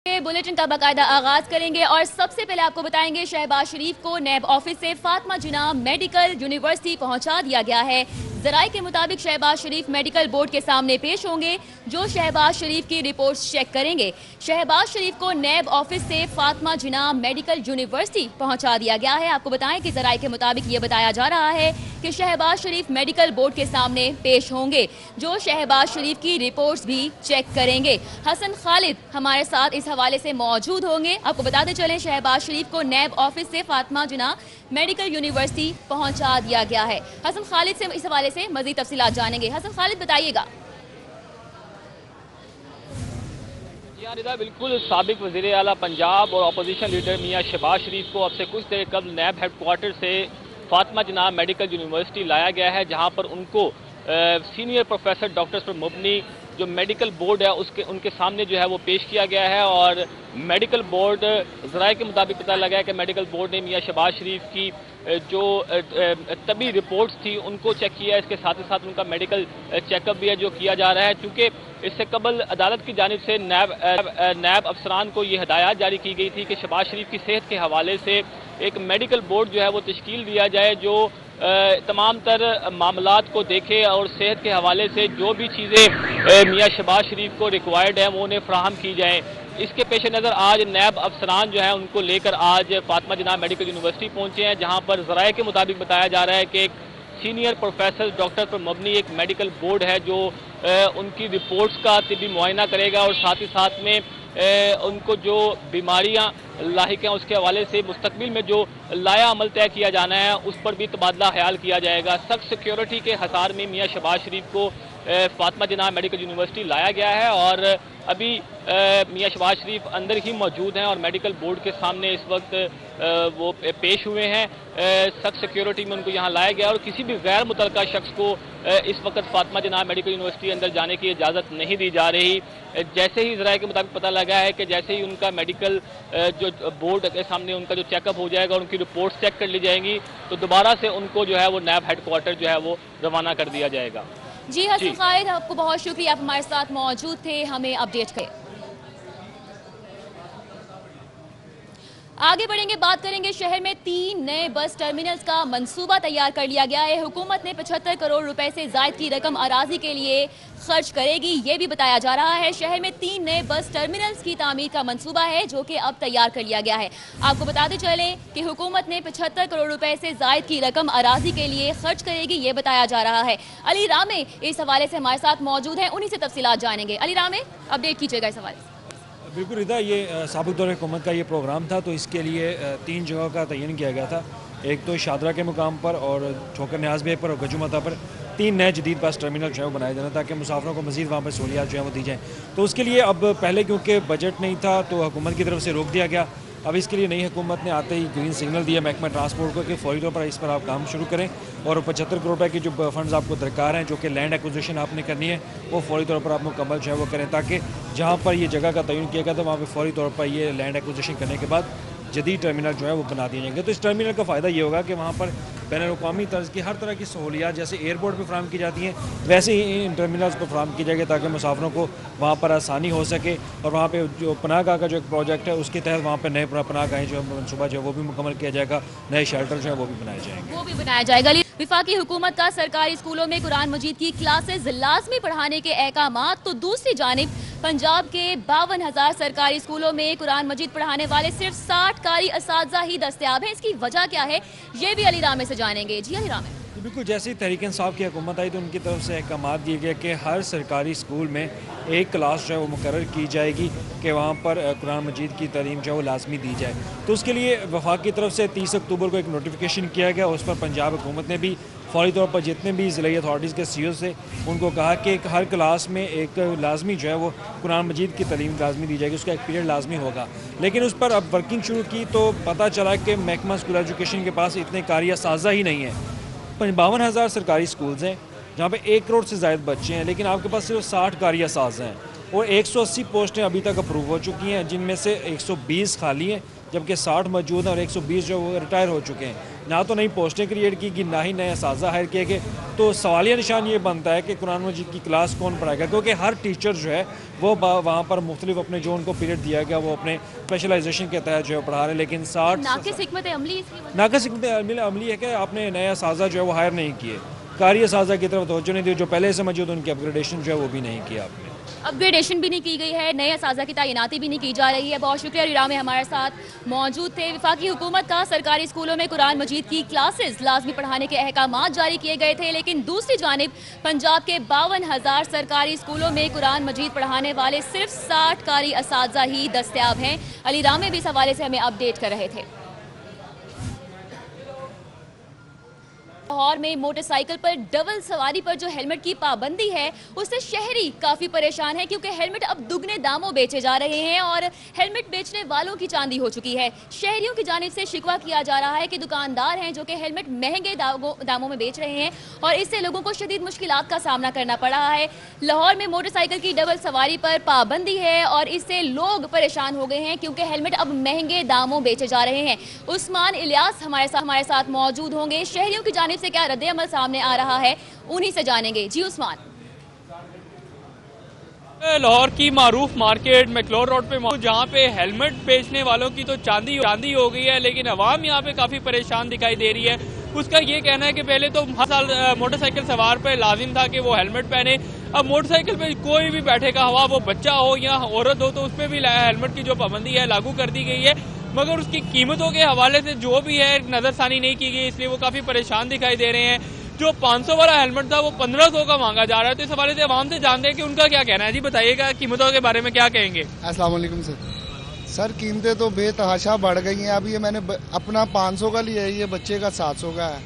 Bulletin का बाकायदा आगाज करेंगे और सबसे पहले आपको बताएंगे शहबाज शरीफ को नैब ऑफिस से फातिमा जिन्ना मेडिकल यूनिवर्सिटी पहुंचा दिया गया है। जराये के मुताबिक शहबाज शरीफ मेडिकल बोर्ड के सामने पेश होंगे जो शहबाज शरीफ की रिपोर्ट्स चेक करेंगे। शहबाज शरीफ को नैब ऑफिस से फातिमा जिन्ना मेडिकल यूनिवर्सिटी पहुंचा दिया गया है। आपको बताएं कि जराये के मुताबिक ये बताया जा रहा है कि शहबाज शरीफ मेडिकल बोर्ड के सामने पेश होंगे जो शहबाज शरीफ की रिपोर्ट्स भी चेक करेंगे। हसन खालिद हमारे साथ इस हवाले से मौजूद होंगे। आपको बताते चलें शहबाज शरीफ को नैब ऑफिस से फातिमा जिन्ना मेडिकल यूनिवर्सिटी पहुंचा दिया गया है। हसन खालिद से इस हवाले से मजीद तफसीलात जानेंगे। हसन खालिद बताइएगा। निदा बिल्कुल साबिक वज़ीर आला पंजाब और अपोजिशन लीडर मियां शहबाज शरीफ को अब से कुछ देर कबल नैब हेडक्वार्टर से फातिमा जिन्ना मेडिकल यूनिवर्सिटी लाया गया है, जहां पर उनको सीनियर प्रोफेसर डॉक्टर मुबनी जो मेडिकल बोर्ड है उनके सामने जो है वो पेश किया गया है। और मेडिकल बोर्ड ज़राए के मुताबिक पता लगा है कि मेडिकल बोर्ड ने मियां शहबाज शरीफ की जो तबी रिपोर्ट्स थी उनको चेक किया है। इसके साथ ही साथ उनका मेडिकल चेकअप भी है जो किया जा रहा है, क्योंकि इससे कबल अदालत की जानिब से नैब अफसरान को ये हदायत जारी की गई थी कि शहबाज शरीफ की सेहत के हवाले से एक मेडिकल बोर्ड जो है वो तश्कील दिया जाए जो तमाम तर मामलात को देखे और सेहत के हवाले से जो भी चीज़ें मियां शहबाज शरीफ को रिक्वायर्ड हैं वो उन्हें फ्राहम की जाएँ। इसके पेश नज़र आज नैब अफसरान जो है उनको लेकर आज फातिमा जिन्ना मेडिकल यूनिवर्सिटी पहुंचे हैं, जहां पर ज़राए के मुताबिक बताया जा रहा है कि एक सीनियर प्रोफेसर डॉक्टर मुबनी एक मेडिकल बोर्ड है जो उनकी रिपोर्ट्स का तिबी मुआयना करेगा और साथ ही साथ में उनको जो बीमारियां लाहिक हैं उसके हवाले से मुस्तकबिल में जो लाया अमल तय किया जाना है उस पर भी तबादला ख्याल किया जाएगा। सख्त सिक्योरिटी के हसार में मियां शहबाज शरीफ को फातिमा जिन्ना मेडिकल यूनिवर्सिटी लाया गया है और अभी मियां शहबाज शरीफ अंदर ही मौजूद हैं और मेडिकल बोर्ड के सामने इस वक्त वो पेश हुए हैं। सख्त सिक्योरिटी में उनको यहाँ लाया गया और किसी भी गैर मुतल्लका शख्स को इस वक्त फातिमा जिन्ना मेडिकल यूनिवर्सिटी अंदर जाने की इजाज़त नहीं दी जा रही। जैसे ही ज़राए के मुताबिक पता लगा है कि जैसे ही उनका मेडिकल जो बोर्ड के सामने उनका जो चेकअप हो जाएगा और उनकी रिपोर्ट्स चेक कर ली जाएंगी तो दोबारा से उनको जो है वो नैब हेडक्वार्टर जो है वो रवाना कर दिया जाएगा। जी हसन खालिद, आपको बहुत शुक्रिया, आप हमारे साथ मौजूद थे, हमें अपडेट करें। आगे बढ़ेंगे, बात करेंगे शहर में 3 नए बस टर्मिनल्स का मंसूबा तैयार कर लिया गया है। हुकूमत ने 75 करोड़ रुपए से जायद की रकम अराजी के लिए खर्च करेगी, ये भी बताया जा रहा है। शहर में 3 नए बस टर्मिनल्स की तामीर का मंसूबा है जो कि अब तैयार कर लिया गया है। आपको बताते चलें कि हुकूमत ने 75 करोड़ रुपए से जायद की रकम अराजी के लिए खर्च करेगी, ये बताया जा रहा है। अली रामे इस हवाले से हमारे साथ मौजूद हैं, उन्हीं से तफसीलात जानेंगे। अली रामे, अपडेट कीजिएगा इस हवाले से। बिल्कुल रिदा, ये साबिक दौर हुकूमत का ये प्रोग्राम था, तो इसके लिए 3 जगह का तयन किया गया था। एक तो शादरा के मुकाम पर और छोकर न्याज बेग पर और गजुमता पर 3 नए जदीद बस टर्मिनल जो है वो बनाए जाना ताकि मुसाफिरों को मज़ीद वहाँ पर सहूलियात जो है वो दी जाएँ। तो उसके लिए अब पहले क्योंकि बजट नहीं था तो हुकूमत की तरफ से रोक दिया गया। अब इसके लिए नई हुकूमत ने आते ही ग्रीन सिग्नल दिया महकमा ट्रांसपोर्ट को कि फौरी तौर पर इस पर आप काम शुरू करें और 75 करोड़ रुपये की जो फंड्स आपको दरकार हैं जो कि लैंड एक्विजिशन आपने करनी है वो फौरी तौर पर आप मुकम्मल जो है वो करें ताकि जहाँ पर ये जगह का तयन किया गया था वहाँ पर फौरी तौर पर ये लैंड एक्विजिशन करने के बाद जदीद टर्मिनल जो है वो बना दिए जाएंगे। तो इस टर्मिनल का फ़ायदा ये होगा कि वहाँ पर बैनुल-अक़वामी तर्ज की हर तरह की सहूलियात जैसे एयरपोर्ट पर फराहम की जाती हैं वैसे ही इन टर्मिनल्स पर फराहम की जाएगी ताकि मुसाफिरों को वहाँ पर आसानी हो सके। और वहाँ पे जो पनाहगाह का जो एक प्रोजेक्ट है उसके तहत वहाँ पर नए पनाहगाहें जो मनसूबा जो है वो भी मुकम्मल किया जाएगा, नए शेल्टर जो है वो भी बनाए जाएंगे। विफाकी हुकूमत का सरकारी स्कूलों में कुरान मजीद की क्लासेस लाजमी पढ़ाने के अहकामात, तो दूसरी जानिब पंजाब के 52,000 सरकारी स्कूलों में कुरान मजीद पढ़ाने वाले सिर्फ 60 कारी असातिज़ा ही दस्तयाब हैं। इसकी वजह क्या है ये भी अली रामे से जानेंगे। जी अली रामे। बिल्कुल, जैसे ही तहरीक इंसाफ की हुकूमत आई तो उनकी तरफ से अहकाम दिए गए कि हर सरकारी स्कूल में एक क्लास जो है वो मुकर्रर की जाएगी कि वहाँ पर कुरान मजीद की तालीम जो है वो लाजमी दी जाए। तो उसके लिए वफाक की तरफ से 30 अक्टूबर को एक नोटिफिकेशन किया गया। उस पर पंजाब हुकूमत ने भी फौरी तौर पर जितने भी ज़िला अथॉरिटीज़ के CEO से उनको कहा कि हर क्लास में एक लाजमी जो है वो कुरान मजीद की तालीम लाजमी दी जाएगी, उसका एक पीरियड लाजमी होगा। लेकिन उस पर अब वर्किंग शुरू की तो पता चला कि महकमा स्कूल एजुकेशन के पास इतने कारी असातिज़ा ही नहीं है। 52,000 सरकारी स्कूल्स हैं जहाँ पे 1 करोड़ से ज़ायद बच्चे हैं, लेकिन आपके पास सिर्फ 60 कारी असातिज़ा हैं और 180 पोस्टें अभी तक अप्रूव हो चुकी हैं जिनमें से 120 खाली हैं जबकि 60 मौजूद हैं और 120 जो वो रिटायर हो चुके हैं। نہ تو نئی پوسٹیں کریٹ کی نہ ہی نئے اساتذہ ہائر کیے گئے. تو سوالیہ نشان یہ بنتا ہے کہ قرآن مجید کی کلاس کون پڑھائے گا, کیونکہ ہر ٹیچر جو ہے وہ وہاں پر مختلف اپنے جو ان کو پیریڈ دیا گیا وہ اپنے اسپیشلائزیشن کے تحت جو ہے پڑھا رہے ہیں. لیکن ناقص حکمت عملی ہے کہ آپ نے نئے اساتذہ جو ہے وہ ہائر نہیں کیے, قاری اساتذہ کی طرف توجہ نہیں دی, جو پہلے سے موجود ان کی اپگریڈیشن جو ہے وہ بھی نہیں کیا آپ نے. اپگریڈیشن بھی نہیں کی گئی ہے, نئے اساتذہ کی تعیناتی بھی نہیں کی جا رہی ہے. بہت شکریہ, ریرا میں ہمارے ساتھ موجود تھے. وفاقی حکومت کا سرکاری اسکولوں میں قرآن مجید کی کلاسز لازمی پڑھانے کے احکامات جاری کیے گئے تھے, لیکن دوسری جانب پنجاب کے 52,000 سرکاری اسکولوں میں قرآن مجید پڑھانے والے صرف 60 قاری اساتذہ ہی دستیاب ہیں. علی رامے بھی اس حوالے سے ہمیں اپڈیٹ کر رہے تھے. لاہور میں موٹر سائیکل پر ڈبل سواری پر جو ہیلمٹ کی پابندی ہے اس سے شہری کافی پریشان ہے, کیونکہ ہیلمٹ اب دگنے داموں بیچے جا رہے ہیں اور ہیلمٹ بیچنے والوں کی چاندی ہو چکی ہے. شہریوں کی جانب سے شکوہ کیا جا رہا ہے کہ دکاندار ہیں جو کہ ہیلمٹ مہنگے داموں میں بیچ رہے ہیں اور اس سے لوگوں کو شدید مشکلات کا سامنا کرنا پڑ رہا ہے. لاہور میں موٹر سائیکل کی ڈبل سواری پر پابندی ہے اور اس سے لوگ پریشان ہو گئے ہیں کیونکہ ہیلمٹ اب مہنگے داموں بیچے جا رہے ہیں. عثمان الیاس ہمارے ساتھ موجود ہوں گے. شہریوں کی جانب سے کیا رد عمل سامنے آ رہا ہے انہی سے جانیں گے. جی عثمان. لاہور کی معروف مارکیٹ میکلور روڈ پہ جہاں پہ ہیلمٹ بیچنے والوں کی تو چاندی ہو گئی ہے, لیکن عوام یہاں پہ کافی پریشان دکھائی دے رہی ہے. اس کا یہ کہنا ہے کہ پہلے تو ہر سال موٹر سائیکل سوار پہ لازم تھا کہ وہ ہیلمٹ پہنے, اب موٹر سائیکل پہ کوئی بھی بیٹھے گا, ہوا وہ بچہ ہو یا عورت ہو, تو اس پہ بھی ہیلمٹ کی جو پابندی ہے لاگو کر دی گئی ہے, مگر اس کی قیمتوں کے حوالے سے جو بھی ہے نظر ثانی نہیں کی گئی, اس لیے وہ کافی پریشان دکھائی دے رہے ہیں. جو 500 والا ہیلمٹ تھا وہ 1500 کا مانگا جا رہا ہے, تو اس حوالے سے عوام سے جانتے ہیں کہ ان کا کیا کہنا ہے. جی بتائیے گا قیمتوں کے بارے میں کیا کہیں گے. السلام علیکم سر. قیمتیں تو بے تحاشا بڑھ گئی ہیں. اب یہ میں نے اپنا 500 کا لیا ہے, یہ بچے کا 700 کا ہے.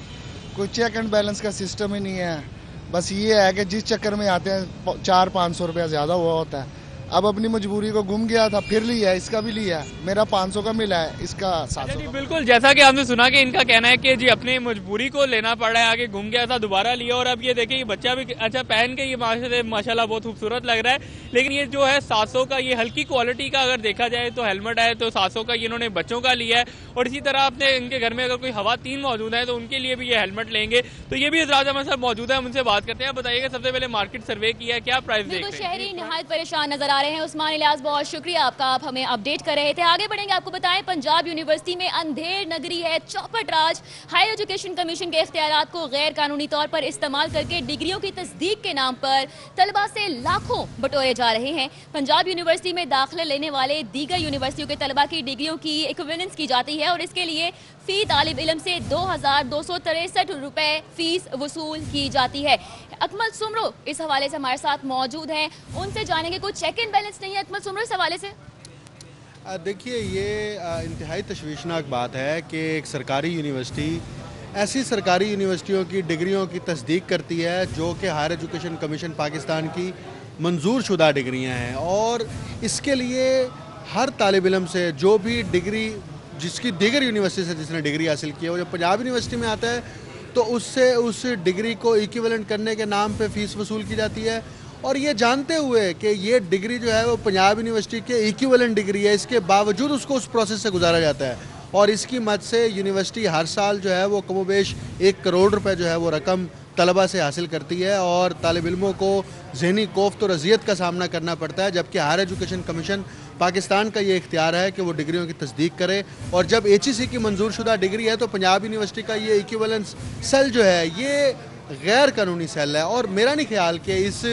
کوئی چیک اینڈ بیلنس کا سسٹم ہی نہیں ہے. بس یہ ہے کہ جس چکر میں آتے ہیں 400-500 روپیہ زیادہ ہوا ہوتا ہے. اب اپنی مجبوری کو گم گیا تھا, پھر لیا, اس کا بھی لیا. میرا 500 کا ملا ہے, اس کا 700. جی بالکل, جیسا کہ آپ نے سنا کہ ان کا کہنا ہے کہ جی اپنی مجبوری کو لینا پڑ رہا ہے, آگے گم گیا تھا دوبارہ لیا, اور اب یہ دیکھیں یہ بچہ بھی اچھا پہن کے یہ ماشاءاللہ بہت خوبصورت لگ رہا ہے. لیکن یہ جو ہے 700 کا, یہ ہلکی کوالٹی کا اگر دیکھا جائے تو ہیلمٹ ہے, تو 700 کا انہوں نے بچوں کا لیا ہے. اور اسی طرح اپنے ان کے گھر میں اگر کوئی خواتین موجود ہیں تو ان کے لیے بھی یہ ہیلمٹ لیں گے. تو یہ بھی حضرات ہمارے ساتھ موجود ہیں, ہم ان سے بات کرتے ہیں. بتائیے گا سب سے پہلے مارکیٹ سروے کیا ہے, کیا پرائز دیکھ رہے ہیں. شہری نہایت پریشان نظر آ رہے ہیں. عثمان الیاس بہت شکریہ آپ کا, آپ ہمیں اپڈیٹ کر رہے تھے. آگے بڑھیں گے, آپ کو بتائیں پنجاب یونیورسٹی میں اندھیر نگری ہے. چوپٹ راج ہائر ایجوکیشن کمیشن کے اختیارات کو غیر قانونی طور پر استعمال کر کے ڈگریوں کی تصدیق کے نام پر طلبہ سے لاکھوں بٹورے جا رہے ہیں. پنجاب یونیورسٹی میں داخلہ لینے والے دیگر یونیورسٹیوں کے طلبہ کی ڈگریوں کی ایکویولنس کی جاتی ہے اور اس کے لیے فی طالب علم سے 2263 روپے فیس وصول کی جاتی ہے. اکمل سمرو اس حوالے سے ہمارے ساتھ موجود ہیں, ان سے جانیں گے. کوئی چیک اینڈ بیلنس نہیں ہے اکمل سمرو اس حوالے سے؟ دیکھیے یہ انتہائی تشویشناک بات ہے کہ ایک سرکاری یونیورسٹی ایسی سرکاری یونیورسٹیوں کی ڈگریوں کی تصدیق کرتی ہے جو کہ ہائر ایجوکیشن کمیشن پاکستان کی منظور شدہ ڈگریاں ہیں, اور اس کے لیے ہر طالب علم سے جو بھی ڈگری جس کی دیگر یونیورسٹی سے جس نے ڈگری حاصل کی ہے, وہ جب پنجاب یونیورسٹی میں آتا ہے تو اس سے اس ڈگری کو ایکویولنٹ کرنے کے نام پہ فیس وصول کی جاتی ہے. اور یہ جانتے ہوئے کہ یہ ڈگری جو ہے وہ پنجاب یونیورسٹی کے ایکویولنٹ ڈگری ہے, اس کے باوجود اس کو اس پروسیس سے گزارا جاتا ہے, اور اس کی مد سے یونیورسٹی ہر سال جو ہے وہ کم و بیش 1 کروڑ روپے جو ہے وہ رقم طلبہ سے حاصل کرتی ہے, اور طالب علموں کو ذہنی کوفت اور اذیت کا سامنا کرنا پڑتا ہے. جبکہ ہائر ایجوکیشن کمیشن پاکستان کا یہ اختیار ہے کہ وہ ڈگریوں کی تصدیق کرے, اور جب ایچ ای سی کی منظور شدہ ڈگری ہے تو پنجاب یونیورسٹی کا یہ ایکویولنس سیل جو ہے یہ غیر قانونی سیل ہے. اور میرا نہیں خیال کہ اس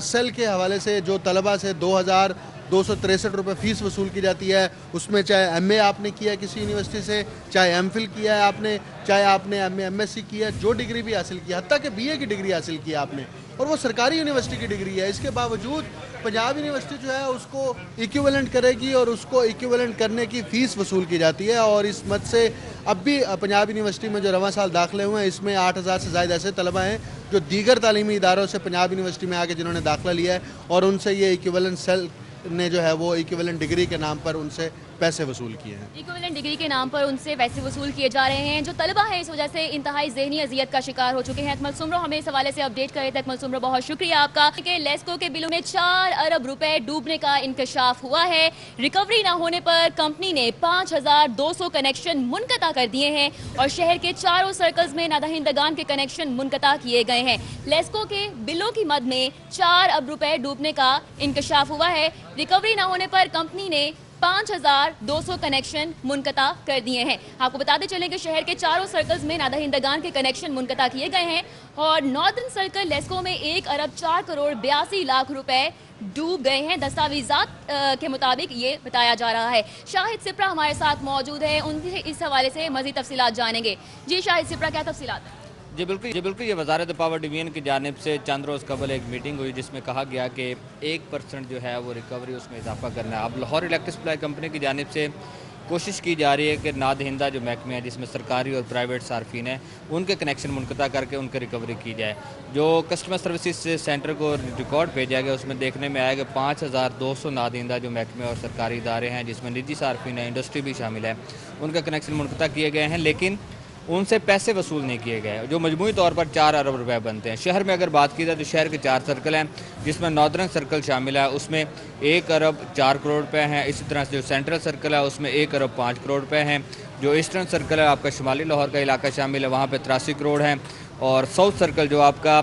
سیل کے حوالے سے جو طلبہ سے 2263 روپے فیس وصول کی جاتی ہے, اس میں چاہے ایم اے آپ نے کیا ہے کسی یونیورسٹی سے, چاہے ایم فل کیا ہے آپ نے, چاہے آپ نے ایم ایس سی کیا ہے, جو ڈگری بھی حاصل کی, حتیٰ کہ بی اے کی ڈگری حاصل کی آپ نے, اور وہ سرکاری یونیورسٹی کی ڈگری ہے, اس کے باوجود پنجاب یونیورسٹی جو ہے اس کو ایکویولنٹ کرے گی اور اس کو ایکویولنٹ کرنے کی فیس وصول کی جاتی ہے. اور اس مد سے اب بھی پنجاب یونیورسٹی میں جو رواں سال داخلے ہوئے ہیں اس میں 8000 سے زائد ایسے طلبہ ہیں جو دیگر تعلیمی اداروں سے پنجاب یونیورسٹی میں آ کے جنہوں نے داخلہ لیا ہے, اور ان سے یہ ایکویولنٹ سیل نے جو ہے وہ ایکویولنٹ ڈگری کے نام پر ان سے پیسے وصول کیے ہیں. ایکویولنٹ ڈگری کے نام پر ان سے پیسے وصول کیے جا رہے ہیں. جو طلبہ ہیں اس وجہ سے انتہائی ذہنی اذیت کا شکار ہو چکے ہیں. اکمل سمرو ہمیں اس حوالے سے اپڈیٹ کر رہے تھے. اکمل سمرو بہت شکریہ آپ کا. کہ لیسکو کے بلوں میں 4 ارب روپے ڈوبنے کا انکشاف ہوا ہے. ریکوری نہ ہونے پر کمپنی نے 5200 کنیکشن منقطع کر دیے ہیں اور شہر کے چاروں سرکلز میں نادہندگان کے کنیکشن منقطع کیے گئے ہیں. لیسکو کے بلوں کی مد میں 4 ارب روپے ڈوبنے کا انکشاف ہوا ہے. ریکوری نہ ہونے پر کمپنی نے 5200 کنیکشن منقطع کر دیے ہیں. آپ کو بتاتے چلیں کہ شہر کے چاروں سرکلز میں نادہندگان کے کنیکشن منقطع کیے گئے ہیں اور ناردرن سرکل لیسکو میں 1 ارب 4 کروڑ 82 لاکھ روپے ڈوب گئے ہیں. دستاویزات کے مطابق یہ بتایا جا رہا ہے. شاہد سپرا ہمارے ساتھ موجود ہے, ان سے اس حوالے سے مزید تفصیلات جانیں گے. جی شاہد سپرا, کیا تفصیلات ہیں؟ جی بالکل یہ وزارت پاور ڈویژن کی جانب سے چند روز قبل ایک میٹنگ ہوئی جس میں کہا گیا کہ 1% جو ہے وہ ریکوری اس میں اضافہ کرنا ہے. اب لاہور الیکٹرک سپلائی کمپنی کی جانب سے کوشش کی جا رہی ہے کہ نادہندہ جو محکمے ہیں جس میں سرکاری اور پرائیویٹ صارفین ہیں ان کے کنیکشن منقطع کر کے ان کی ریکوری کی جائے. جو کسٹمر سروسز سینٹر کو ریکارڈ بھیجا گیا اس میں دیکھنے میں آیا کہ 5200 نادہندہ جو محکمے اور سرکاری ادارے ہیں جس میں نجی صارفین ہیں, انڈسٹری بھی شامل ہے, ان کے کنیکشن منقطع کیے گئے ہیں لیکن ان سے پیسے وصول نہیں کیے گئے جو مجموعی طور پر 4 ارب روپے بنتے ہیں. شہر میں اگر بات کی جائے تو شہر کے 4 سرکل ہیں جس میں ناردرن سرکل شامل ہے, اس میں 1 ارب 4 کروڑ روپے ہیں. اسی طرح سے جو سینٹرل سرکل ہے اس میں 1 ارب 5 کروڑ روپے ہیں. جو ایسٹرن سرکل ہے آپ کا شمالی لاہور کا علاقہ شامل ہے وہاں پہ 83 کروڑ ہیں. اور ساؤتھ سرکل جو آپ کا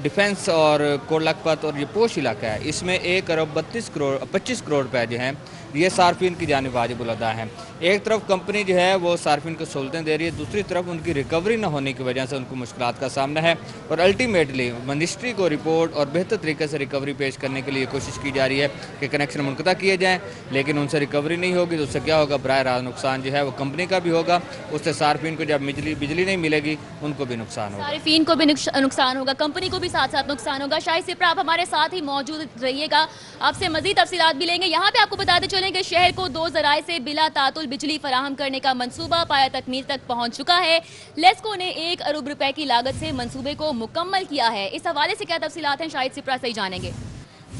ڈیفنس اور کوٹ لکھپت اور یہ پوش علاقہ ہے اس میں 1 ارب 25 کروڑ روپے جو ہیں یہ صارفین کی جانب واجب الادا ہیں. ایک طرف کمپنی جو ہے وہ صارفین کو سہولتیں دے رہی ہے, دوسری طرف ان کی ریکوری نہ ہونے کی وجہ سے ان کو مشکلات کا سامنا ہے اور الٹیمیٹلی منسٹری کو رپورٹ اور بہتر طریقے سے ریکوری پیش کرنے کے لیے کوشش کی جا رہی ہے کہ کنیکشن منقطع کیے جائیں لیکن ان سے ریکوری نہیں ہوگی تو اس سے کیا ہوگا, براہ راست نقصان جو ہے وہ کمپنی کا بھی ہوگا, اس سے صارفین کو جب بجلی نہیں ملے گی ان کو بھی نقصان ہوگا, صارفین کو بھی نقصان ہوگا, کمپنی کو بھی ساتھ ساتھ نقصان ہوگا. شاہد سپرا آپ ہمارے ساتھ ہی موجود رہیے گا, آپ سے مزید تفصیلات بھی لیں گے. یہاں پہ آپ کو بتاتے چلیں کہ شہر کو 2 ذرائع سے بلا تعطل بجلی فراہم کرنے کا منصوبہ پایا تکمیل تک پہنچ چکا ہے. لیسکو نے 1 ارب روپے کی لاگت سے منصوبے کو مکمل کیا ہے. اس حوالے سے کیا تفصیلات ہیں شاہد سپرا سے ہی جانیں گے.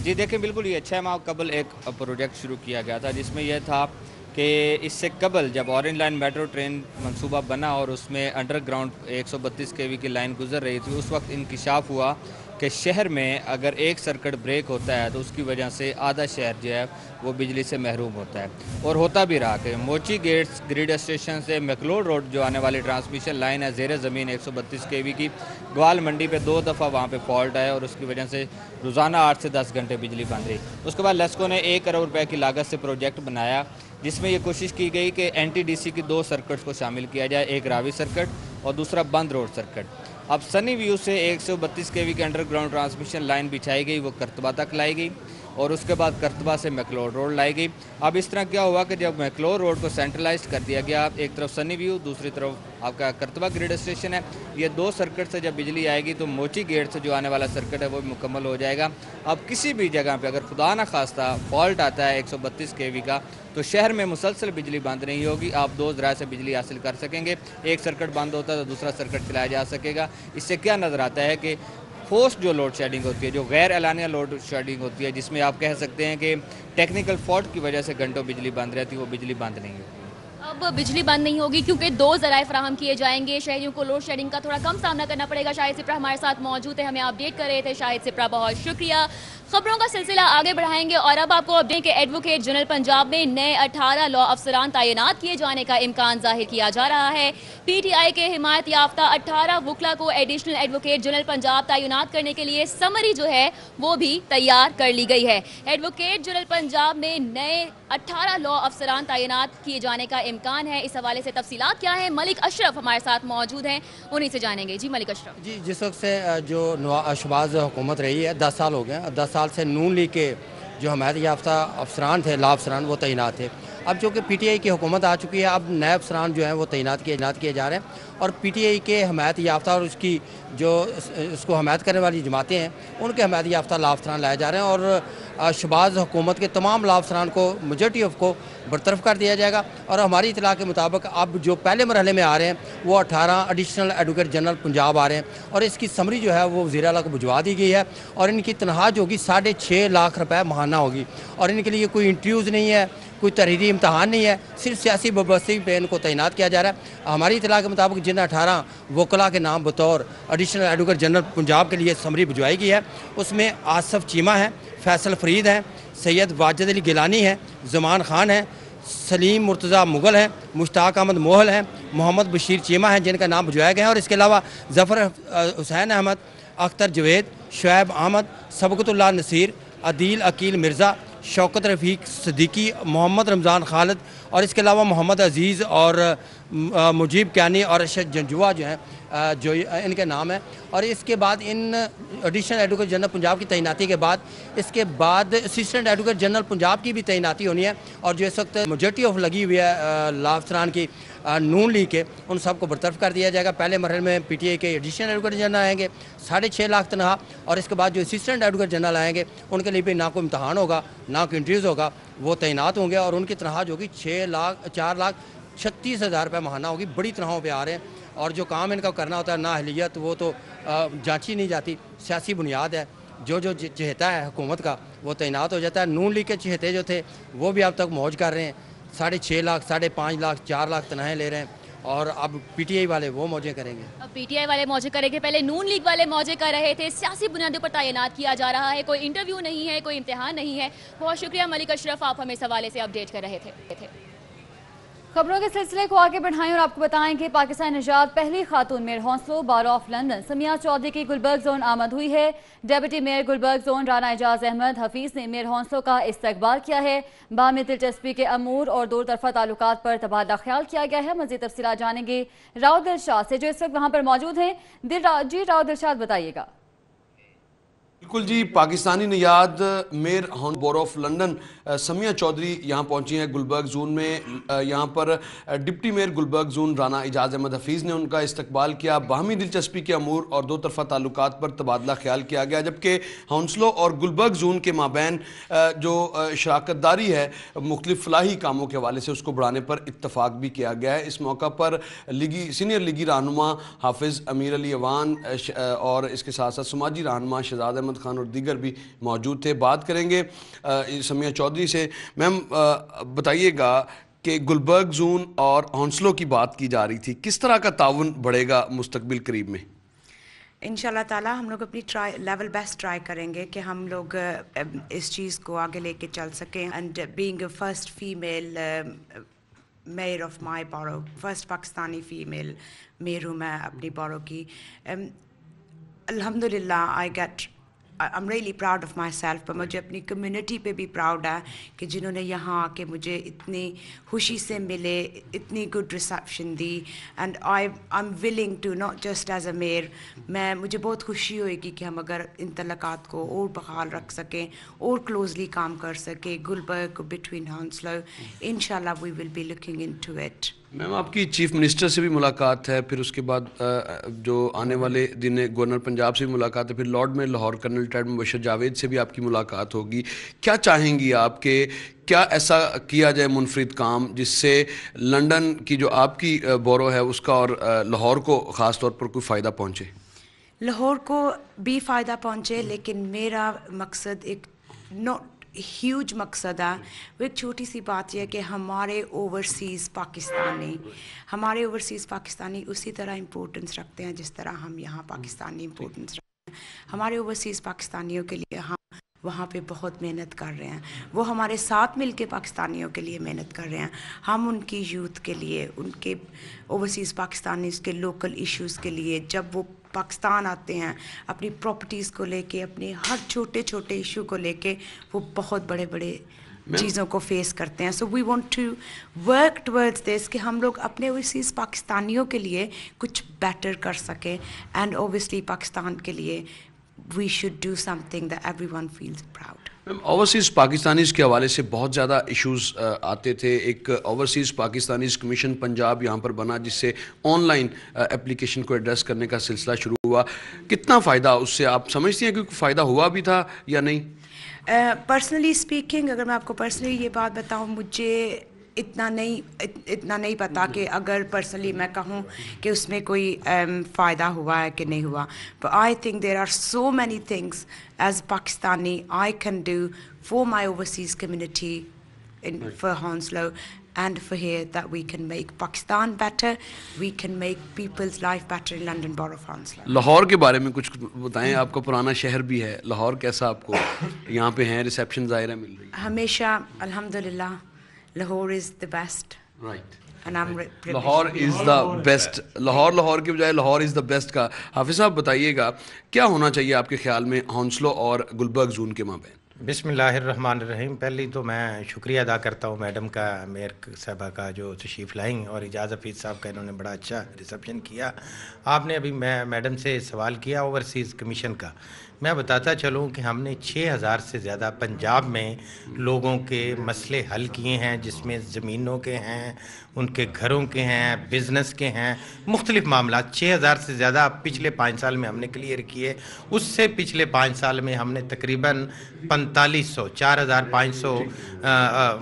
جی دیکھیں بالکل یہ 6 ماہ قبل ایک پروجیکٹ شروع کیا گیا تھا جس میں یہ تھا کہ اس سے قبل جب اورنج لائن میٹرو ٹرین منصوبہ بنا اور اس میں انڈر گراؤنڈ 132 kV کی لائن گزر رہی تھی اس وقت انکشاف ہوا کہ شہر میں اگر ایک سرکٹ بریک ہوتا ہے تو اس کی وجہ سے آدھا شہر جو ہے وہ بجلی سے محروم ہوتا ہے اور ہوتا بھی رہا کہ موچی گیٹس گریڈ اسٹیشن سے میکلوڈ روڈ جو آنے والی ٹرانسمیشن لائن ہے زیر زمین 132 kV کی, گوال منڈی پہ 2 دفعہ وہاں پہ فالٹ آیا اور اس کی وجہ سے روزانہ 8 سے 10 گھنٹے بجلی بند رہی. اس کے بعد لیسکو نے 1 ارب روپے کی لاگت سے پروجیکٹ بنایا جس میں یہ کوشش کی گئی کہ NTDC کی 2 سرکٹس کو شامل کیا جائے, ایک راوی سرکٹ اور دوسرا بند روڈ سرکٹ. اب سنی ویو سے 132 kV کی انڈر گراؤنڈ ٹرانسمیشن لائن بچھائی گئی, وہ کرتبہ تک لائی گئی اور اس کے بعد کرتبہ سے میکلوڈ روڈ لائی گئی. اب اس طرح کیا ہوا کہ جب میکلوڈ روڈ کو سینٹرلائزڈ کر دیا گیا, ایک طرف سنی ویو دوسری طرف آپ کا کرتبہ گریڈ اسٹیشن ہے, یہ 2 سرکٹ سے جب بجلی آئے گی تو موچی گیٹ سے جو آنے والا سرکٹ ہے وہ بھی مکمل ہو جائے گا. اب کسی بھی جگہ پہ اگر خدا نہ خواستہ فالٹ آتا ہے 132 kV کا تو شہر میں مسلسل بجلی بند نہیں ہوگی, آپ 2 ذرائع سے بجلی حاصل کر سکیں گے. ایک سرکٹ بند ہوتا ہے تو دوسرا سرکٹ چلایا جا سکے گا. اس سے کیا نظر آتا ہے کہ پوسٹ جو لوڈ شیڈنگ ہوتی ہے, جو غیر اعلانیہ لوڈ شیڈنگ ہوتی ہے جس میں آپ کہہ سکتے ہیں کہ ٹیکنیکل فالٹ کی وجہ سے گھنٹوں بجلی بند رہتی ہے, وہ بجلی بند نہیں ہوتی. اب بجلی بند نہیں ہوگی کیونکہ 2 ذرائع فراہم کیے جائیں گے, شہریوں کو لوڈ شیڈنگ کا تھوڑا کم سامنا کرنا پڑے گا. شاہد سپرا ہمارے ساتھ موجود ہے, ہمیں اپڈیٹ کر رہے تھے. شاہد سپرا بہت شکریہ. خبروں کا سلسلہ آگے بڑھائیں گے اور اب آپ کو اپڈیٹ کہ ایڈوکیٹ جنرل پنجاب میں نئے 18 لا افسران تعینات کیے جانے کا امکان ظاہر کیا جا رہا ہے. PTI کے حمایت یافتہ 18 وکلا کو ایڈیشنل ایڈوکیٹ جنرل پنجاب تعینات کرنے کے لیے سمری جو ہے وہ بھی تیار کر لی گئی ہے. ایڈوکیٹ جنرل پنجاب میں نئے 18 لا افسران تعینات کیے جانے کا امکان ہے. اس حوالے سے تفصیلات کیا ہیں, ملک اشرف ہمارے ساتھ موجود ہیں, انہی سے جانیں گے. جی ملک اشرف. جی جس وقت سے جو شہباز حکومت رہی ہے 10 سال ہو گئے, 10 سال سے نون لیگ کے جو حمایت یافتہ افسران تھے, لا افسران, وہ تعینات تھے. اب چونکہ PTI کی حکومت آ چکی ہے, اب نئے افسران جو ہیں وہ تعینات کیے جا رہے ہیں اور PTI کے حمایت یافتہ اور اس کی جو اس کو حمایت کرنے والی جماعتیں ہیں ان کے حمایت یافتہ لا افسران لائے جا رہے ہیں. اور शहबाज हुकूमत के तमाम लाफसरान को मेजॉरिटी ऑफ को बरतरफ कर दिया जाएगा। और हमारी इतला के मुताबिक अब जो पहले मरहले में आ रहे हैं वो 18 एडिशनल एडवोकेट जनरल पंजाब आ रहे हैं और इसकी समरी जो है वो वज़ीर आला को भिजवा दी गई है और इनकी तनख्वाह जो होगी 6.5 लाख रुपए माहाना होगी और इनके लिए कोई इंटरव्यूज़ नहीं है, कोई तहरीरी इम्तहान नहीं है, सिर्फ सियासी बदबस्ती पे इनको तैनात किया जा रहा है। हमारी इतला के मुताबिक जिन 18 वकला के नाम बतौर एडिशनल एडवोकेट जनरल पंजाब के लिए समरी भिजवाई गई है उसमें आसफ चीमा है, फैसल फरीद हैं, सैयद वाजिद अली गिलानी है, ज़मान खान है, सलीम मुर्तज़ा मुग़ल हैं, मुश्ताक अहमद मोहल हैं, मोहम्मद बशीर चीमा हैं जिनका नाम भिजवाया गया है और इसके अलावा ज़फ़र हुसैन अहमद, अख्तर जवेद, शुएब अहमद, सबकतुल्लाह नसीर, अदील अकील मिर्ज़ा, शौकत रफ़ीक सिद्दीकी, मोहम्मद रमज़ान खालिद और इसके अलावा मोहम्मद अज़ीज़ और मुजीब क्यानी और अरशद जंजुआ जो हैं जो इनके नाम है। और इसके बाद in additional advocate general Punjab की तैनाती के बाद इसके बाद असिस्टेंट एडवोकेट जनरल पंजाब की भी तैनाती होनी है और जो इस वक्त मेजॉरिटी ऑफ लगी हुई है लाफसरान की नून लीग के उन सबको बरतरफ कर दिया जाएगा। पहले मरहले में PTI के एडिशनल एडवोकेट जनरल आएंगे 6.5 लाख तनख्वाह और इसके बाद जो असिस्टेंट एडवोकेट जनरल आएंगे उनके लिए भी ना कोई इम्तहान होगा ना कोई इंटरव्यूज़ होगा, वो तैनात होंगे और उनकी तनख्वाह जो होगी 4,36,000 रुपये माहाना होगी। बड़ी तनख्वाहों पर आ रहे हैं और जो काम इनका करना होता है ना अहलियत वो तो जांची नहीं जाती, सियासी बुनियाद है, जो चहेता है हुकूमत का वो तैनात हो जाता है। नून लीग के चहेते जो थे वो भी अब तक मौज कर रहे हैं, 6.5 लाख, 5.5 लाख, 4 लाख तनख्वाहें ले रहे हैं और अब PTI वाले वो मौजें करेंगे। अब PTI वाले मौजे करेंगे, पहले नून लीग वाले मौजे कर रहे थे, सियासी बुनियादों पर तैनात किया जा रहा है, कोई इंटरव्यू नहीं है, कोई इम्तिहान नहीं है। बहुत शुक्रिया मलिक अशरफ, आप हमें इस हवाले से अपडेट कर रहे थे। खबरों के सिलसिले को आगे बढ़ाएं और आपको बताएं कि पाकिस्तान निजात पहली खातून mayor Hounslow borough of London Samia Chaudhry की गुलबर्ग जोन आमद हुई है। Deputy mayor Gulberg zone Rana Ejaz Ahmed Hafeez ने मेयर हौंसलो का इस्तकबाल किया है। बाहमी दिलचस्पी के अमूर और दो तरफा ताल्लुकात पर तबादला ख्याल किया गया है। मजीद तफसीलात जानेंगे राव दिलशाद से जो इस वक्त वहाँ पर मौजूद हैं। राव दिलशाद बताइएगा। बिल्कुल जी, पाकिस्तानी नियाद mayor borough of London Samia Chaudhry यहाँ पहुँची हैं गुलबर्ग जोन में। यहाँ पर deputy mayor Gulberg zone Rana Ejaz Ahmed Hafeez ने उनका इस्तकबाल किया। बाहमी दिलचस्पी के अमूर और दो तरफा ताल्लुकात पर तबादला ख्याल किया गया, जबकि हौंसलो और गुलबर्ग जोन के माबैन जो शराकतदारी है मुख्तलिफ फलाही कामों के हवाले से उसको बढ़ाने पर इत्तफाक भी किया गया है। इस मौका पर सीनियर लीगी रहनुमा हाफिज़ अमीर अली अवान और इसके साथ साथ समाजी रहनुमा शहजाद अहमद खान और दीगर भी मौजूद थे। बात करेंगे समिया चौधरी से। मैम बताइएगा कि गुलबर्ग जोन और हौंसलों की बात की जा रही थी, किस तरह का ताउन बढ़ेगा मुस्तकबिल करीब में? इंशाल्लाह ताला हम लोग अपनी लेवल बेस्ट ट्राई करेंगे कि हम लोग इस चीज़ को आगे लेके चल सकें। And being first female mayor of my borough, first Pakistani female mayor हूँ मैं अपनी बोरो की। अल्हम्दुलिल्लाह I'm really proud of myself, पर मुझे अपनी कम्युनिटी पे भी प्राउड है कि जिन्होंने यहाँ आके मुझे इतनी खुशी से मिले, इतनी good reception the. And I'm willing to not just as a mayor, मुझे बहुत खुशी होएगी कि हम अगर इन तलक़ात को और बहाल रख सकें और क्लोजली काम कर सकें गुलबर्ग बिटवीन हौंसलो। इंशाल्लाह we will be looking into it। Ma'am आपकी चीफ मिनिस्टर से भी मुलाकात है, फिर उसके बाद जो आने वाले दिन गवर्नर पंजाब से भी मुलाकात है, फिर लॉर्ड में लाहौर कर्नल रिटायर्ड मुबशर जावेद से भी आपकी मुलाकात होगी। क्या चाहेंगी आप कि क्या ऐसा किया जाए मुनफरिद काम जिससे लंदन की जो आपकी बोरो है उसका और लाहौर को ख़ास तौर पर कोई फ़ायदा पहुँचे? लाहौर को भी फ़ायदा पहुँचे, लेकिन मेरा मकसद एक नॉट ह्यूज मकसद है। वो एक छोटी सी बात यह है कि हमारे ओवरसीज़ पाकिस्तानी उसी तरह इम्पोर्टेंस रखते हैं जिस तरह हम यहाँ पाकिस्तानी इम्पोर्टेंस रखते हैं। हमारे ओवरसीज़ पाकिस्तानियों के लिए हम वहाँ पे बहुत मेहनत कर रहे हैं, वो हमारे साथ मिलके पाकिस्तानियों के लिए मेहनत कर रहे हैं। हम उनकी यूथ के लिए, उनके ओवरसीज़ पाकिस्तानीज़ के लोकल इश्यूज़ के लिए जब वो पाकिस्तान आते हैं अपनी प्रॉपर्टीज़ को लेके, अपने हर छोटे छोटे इशू को लेके वो बहुत बड़े बड़े चीज़ों को फेस करते हैं। So we want to work towards this कि हम लोग अपने ओवरसीज़ पाकिस्तानियों के लिए कुछ बेटर कर सकें। एंड ओबियसली पाकिस्तान के लिए we should do something that everyone feels proud. Overseas Pakistanis के हवाले से बहुत ज़्यादा इश्यूज़ आते थे। एक ओवरसीज़ पाकिस्तानीज़ कमीशन पंजाब यहाँ पर बना जिससे ऑनलाइन एप्लीकेशन को एड्रेस करने का सिलसिला शुरू हुआ। कितना फ़ायदा उससे आप समझती हैं कि फ़ायदा हुआ भी था या नहीं? पर्सनली स्पीकिंग, अगर मैं आपको पर्सनली ये बात बताऊं, मुझे इतना नहीं पता कि अगर पर्सनली मैं कहूं कि उसमें कोई फ़ायदा हुआ है कि नहीं हुआ. But I think there are so many things as Pakistani I can do for my overseas community for Hounslow and for here, that we can make Pakistan better, we can make people's life better in London Borough of Hounslow. Lahore के बारे में कुछ बताएं, आपका पुराना शहर भी है लाहौर, कैसा आपको यहाँ पे हैं, रिसेप्शन ज़ाहिर है मिल रही है? हमेशा अल्हम्दुलिल्लाह, Lahore is the best. Right. And I'm privileged. Lahore is the best. Lahore के बजाय लाहौर इज़ द बेस्ट का हाफिज़ साहब बताइएगा, क्या होना चाहिए आपके ख्याल में हॉन्सलो और गुलबर्ग ज़ोन के माबैन? बिस्मिल्लाहिर्रहमानिर्रहीम. पहले तो मैं शुक्रिया अदा करता हूँ मैडम का, मेयर साहबा का, जो तशरीफ़ लाएँ, और इजाज़ हफीज़ साहब का, इन्होंने बड़ा अच्छा रिसेप्शन किया. आपने अभी मैडम से सवाल किया ओवरसीज़ कमीशन का. मैं बताता चलूँ कि हमने 6000 से ज़्यादा पंजाब में लोगों के मसले हल किए हैं, जिसमें ज़मीनों के हैं, उनके घरों के हैं, बिज़नेस के हैं, मुख्तलिफ़ मामला 6000 से ज़्यादा पिछले 5 साल में हमने क्लियर किए. उससे पिछले 5 साल में हमने तकरीबन 4500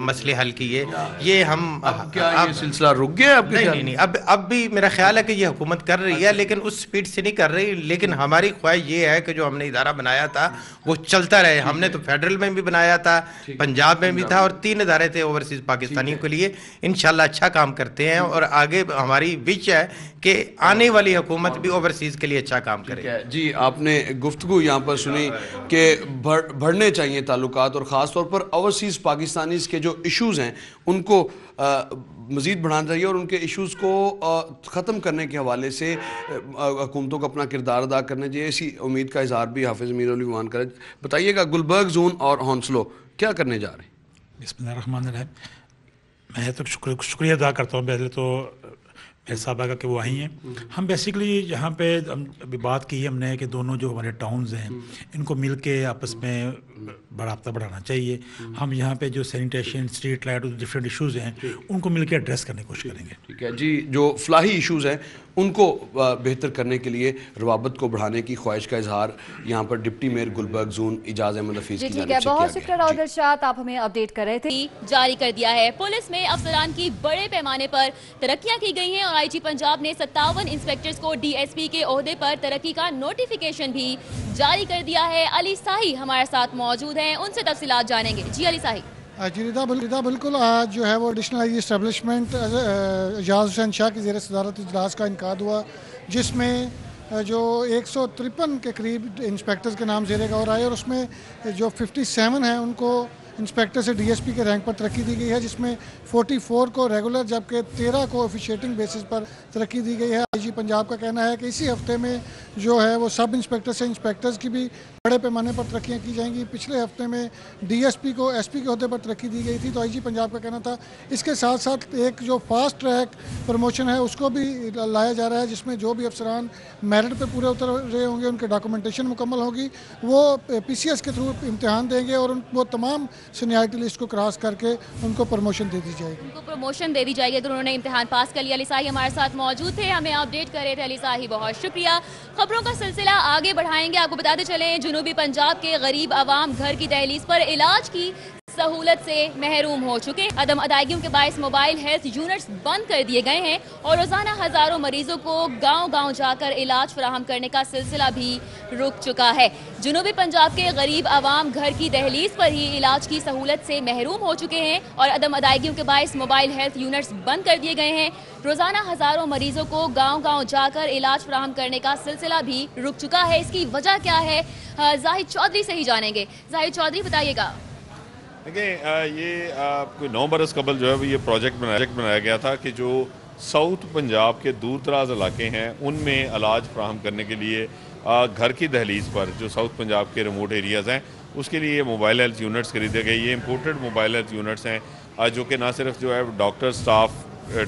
मसले हल किए. ये हम अब सिलसिला रुक गया? नहीं, अब भी मेरा ख्याल है कि ये हुकूमत कर रही है, लेकिन उस स्पीड से नहीं कर रही. लेकिन हमारी ख्वाहिश ये है कि जो हमने इदारा बनाया था वो चलता रहे. हमने तो फेडरल में भी बनाया था, पंजाब में भी था, और 3 इदारे थे ओवरसीज़ पाकिस्तानियों के लिए. इंशाल्लाह अच्छा काम करते हैं, और आगे हमारी विश है कि आने वाली हुकूमत भी ओवरसीज़ के लिए अच्छा काम करे. जी, आपने गुफ्तगू यहाँ पर सुनी कि बढ़ने चाहिए ताल्लुकात, और ख़ास तौर पर ओवरसीज़ पाकिस्तानीज़ के जो इश्यूज़ हैं उनको मज़ीद बढ़ाना चाहिए, और उनके इश्यूज़ को ख़त्म करने के हवाले से हुकूमतों को अपना किरदार अदा करना चाहिए. इसी उम्मीद का इज़हार भी हाफिज़ अमीर अली मान करें. बताइएगा, गुलबर्ग ज़ोन और हॉन्सलो क्या करने जा रहे हैं? बिस्मिल्लाहिर्रहमानिर्रहीम. मैं तो शुक्रिया अदा करता हूँ पहले तो मेरे साहबा का कि वो आई हैं. हम बेसिकली यहाँ पे अभी बात की है हमने कि दोनों जो हमारे टाउन्स हैं इनको मिल के आपस में राब्ता बढ़ाना चाहिए. हम यहाँ पे जो सैनिटेशन, स्ट्रीट लाइट और डिफरेंट इश्यूज़ हैं उनको मिल के एड्रेस करने की कोशिश करेंगे. ठीक है जी, जो फलाही इश्यूज़ हैं उनको बेहतर करने के लिए रवाबत को बढ़ाने की ख्वाहिश का इजहार यहाँ पर deputy mayor Gulberg zone Ijaz Ahmed Hafeez की जानिब से किया गया. बहुत शुक्रिया राउदर शाह, आप हमें अपडेट कर रहे थे. जारी कर दिया है. पुलिस में अफसरान की बड़े पैमाने पर तरक्कियां की गई हैं, और आईजी पंजाब ने 57 इंस्पेक्टर्स को डीएसपी के ओहदे पर तरक्की का नोटिफिकेशन भी जारी कर दिया है. अली साही हमारे साथ मौजूद हैं, उनसे तफसीलात जानेंगे. जी अली साही. जी रिदा बिल्कुल, आज जो है वो additional I establishment Ejaz Hussain Shah की ज़ेर सदारत इजलास का इनकाद हुआ, जिसमें जो 153 के करीब इंस्पेक्टर्स के नाम ज़ेर गौर आए, और उसमें जो 57 हैं उनको इंस्पेक्टर से डीएसपी के रैंक पर तरक्की दी गई है, जिसमें 44 को रेगुलर जबकि 13 को ऑफिशिएटिंग बेसिस पर तरक्की दी गई है. आईजी पंजाब का कहना है कि इसी हफ्ते में जो है वो सब इंस्पेक्टर से इंस्पेक्टर्स की भी बड़े पैमाने पर तरक्कियाँ की जाएंगी. पिछले हफ्ते में डीएसपी को एसपी के अहदे पर तरक्की दी गई थी, तो आईजी पंजाब का कहना था इसके साथ साथ एक जो फास्ट ट्रैक प्रमोशन है उसको भी लाया जा रहा है, जिसमें जो भी अफसरान मेरिट पर पूरे उतर रहे होंगे उनके डॉक्यूमेंटेशन मुकम्मल होगी, वो पीसीएस के थ्रू इम्तिहान देंगे, और वो तमाम सीनियरिटी लिस्ट को क्रॉस करके उनको प्रमोशन दे दी जाएगी. उनको प्रमोशन दे दी जाएगी. तो उन्होंने इम्तिहान पास कर लिया. अली साही हमारे साथ मौजूद थे, हमें अपडेट कर रहे थे. अली साही बहुत शुक्रिया. खबरों का सिलसिला आगे बढ़ाएंगे. आपको बताते चलें, जनूबी पंजाब के गरीब आवाम घर की दहलीज पर इलाज की सहूलत से महरूम हो चुके. अदम अदायगियों के बायस मोबाइल हेल्थ यूनिट्स बंद कर दिए गए हैं, और रोजाना हजारों मरीजों को गांव-गांव जाकर इलाज फराहम करने का सिलसिला भी रुक चुका है. जनूबी पंजाब के गरीब आवाम घर की दहलीज पर ही इलाज की सहूलत से महरूम हो चुके हैं, और अदम अदायगियों के बायस मोबाइल हेल्थ यूनिट्स बंद कर दिए गए हैं. रोजाना हजारों मरीजों को गांव-गांव जाकर इलाज फराहम करने का सिलसिला भी रुक चुका है. इसकी वजह क्या है, जाहिद चौधरी से ही जानेंगे. जाहिद चौधरी बताइएगा. देखिए, ये कोई 9 बरस कबल जो है ये प्रोजेक्ट बनाया गया था कि जो साउथ पंजाब के दूर दराज इलाके हैं उनमें इलाज फराहम करने के लिए घर की दहलीज पर जो साउथ पंजाब के रिमोट एरियाज़ हैं उसके लिए मोबाइल हेल्थ यूनिट्स खरीदे गए. ये इंपोर्टेड मोबाइल हेल्थ यूनिट्स हैं, जो कि ना सिर्फ जो है डॉक्टर स्टाफ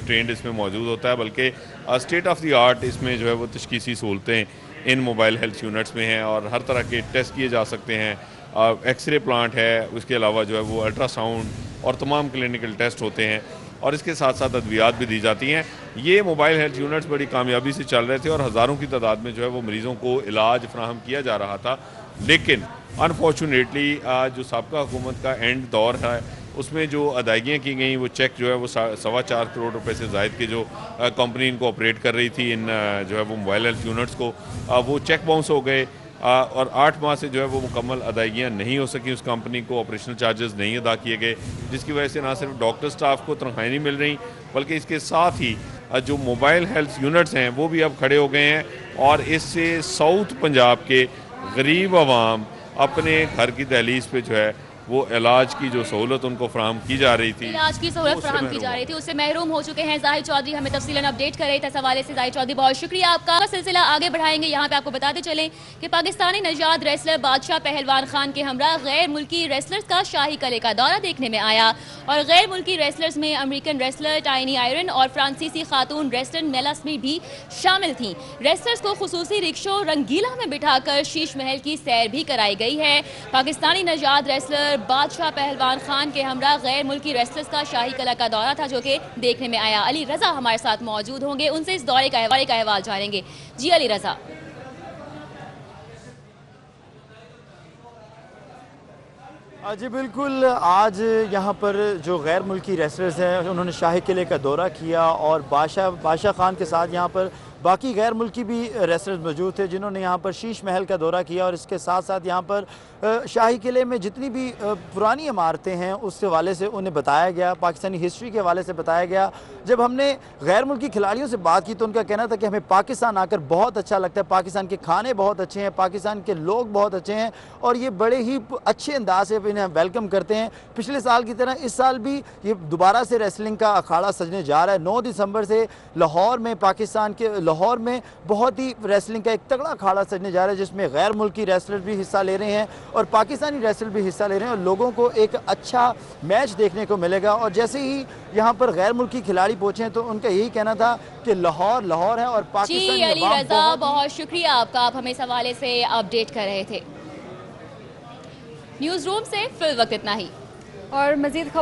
ट्रेंड इसमें मौजूद होता है, बल्कि स्टेट ऑफ द आर्ट इसमें जो है वो तशखीसी सहूलतें इन मोबाइल हेल्थ यूनिट्स में हैं, और हर तरह के टेस्ट किए जा सकते हैं. एक्सरे प्लांट है, उसके अलावा जो है वो अल्ट्रासाउंड और तमाम क्लिनिकल टेस्ट होते हैं. اور اس کے ساتھ ساتھ ادویات بھی دی جاتی ہیں. یہ موبائل ہیلتھ یونٹس بڑی کامیابی سے چل رہے تھے اور ہزاروں کی تعداد میں جو ہے وہ مریضوں کو علاج فراہم کیا جا رہا تھا. لیکن انفارچونیٹلی جو سابقہ حکومت کا اینڈ دور ہے اس میں جو ادائیگیاں کی گئیں وہ چیک جو ہے وہ 4.25 کروڑ روپے سے زائد کے جو کمپنی ان کو آپریٹ کر رہی تھی ان جو ہے وہ موبائل ہیلتھ یونٹس کو, وہ چیک باؤنس ہو گئے اور 8 ماہ سے جو ہے وہ مکمل ادائیگیاں نہیں ہو سکیں. اس کمپنی کو آپریشنل چارجز نہیں ادا کیے گئے, جس کی وجہ سے نہ صرف ڈاکٹر سٹاف کو تنخواہیں نہیں مل رہی بلکہ اس کے ساتھ ہی جو موبائل ہیلتھ یونٹس ہیں وہ بھی اب کھڑے ہو گئے ہیں اور اس سے ساؤتھ پنجاب کے غریب عوام اپنے گھر کی دہلیز پہ جو ہے وہ علاج کی جو سہولت ان کو فراہم کی جا رہی تھی, علاج کی سہولت فراہم کی جا رہی تھی, اس سے محروم ہو چکے ہیں. زاہد چودھری ہمیں تفصیلاً اپڈیٹ کر رہے تھے. اس حوالے سے زاہد چودھری بہت شکریہ آپ کا. سلسلہ آگے بڑھائیں گے. یہاں پہ آپ کو بتاتے چلیں کہ پاکستانی نژاد ریسلر بادشاہ پہلوان خان کے ہمراہ غیر ملکی ریسلرز کا شاہی قلعے کا دورہ دیکھنے میں آیا اور غیر ملکی ریسلرز میں امریکن ریسلر ٹائنی آئرن اور فرانسیسی خاتون ریسلر نیلا سمتھ بھی شامل تھیں. ریسلرز کو خصوصی رکشوں رنگیلا میں بٹھا کر شیش محل کی سیر بھی کرائی گئی ہے. پاکستانی نژاد ریسلر بادشاہ پہلوان خان کے ہمراہ غیر ملکی ریسلرز کا شاہی قلعہ کا دورہ تھا جو کہ دیکھنے میں آیا. علی رضا ہمارے ساتھ موجود ہوں گے, ان سے اس دورے کا احوال جانیں گے. جی علی رضا. جی بالکل, آج یہاں پر جو غیر ملکی ریسلرز ہیں انہوں نے شاہی قلعے کا دورہ کیا اور بادشاہ خان کے ساتھ یہاں پر باقی غیر ملکی بھی ریسلرز موجود تھے جنہوں نے یہاں پر شیش محل کا دورہ کیا اور اس کے ساتھ ساتھ یہاں پر شاہی قلعے میں جتنی بھی پرانی عمارتیں ہیں اس کے حوالے سے انہیں بتایا گیا, پاکستانی ہسٹری کے حوالے سے بتایا گیا. جب ہم نے غیر ملکی کھلاڑیوں سے بات کی تو ان کا کہنا تھا کہ ہمیں پاکستان آ کر بہت اچھا لگتا ہے, پاکستان کے کھانے بہت اچھے ہیں, پاکستان کے لوگ بہت اچھے ہیں اور یہ بڑے ہی اچھے انداز سے انہیں ویلکم کرتے ہیں. پچھلے سال کی طرح اس سال بھی یہ دوبارہ سے ریسلنگ کا اکھاڑا سجنے جا رہا ہے. 9 دسمبر سے لاہور میں, پاکستان کے لاہور میں بہت ہی ریسلنگ کا ایک تگڑا اکھاڑا سجنے جا رہا ہے جس میں غیر ملکی ریسلر بھی حصہ لے رہے ہیں اور پاکستانی ریسلر بھی حصہ لے رہے ہیں اور لوگوں کو ایک اچھا میچ دیکھنے کو ملے گا. اور جیسے ہی یہاں پر غیر ملکی کھلاڑی پہنچے ہیں تو ان کا یہی کہنا تھا کہ لاہور ہے اور پاکستانی جی علی رضا بہت شکریہ آپ کا, آپ ہمیں اس حوالے سے اپڈیٹ کر رہے تھے. نیوز روم سے فی الوقت اتنا ہی. اور مزید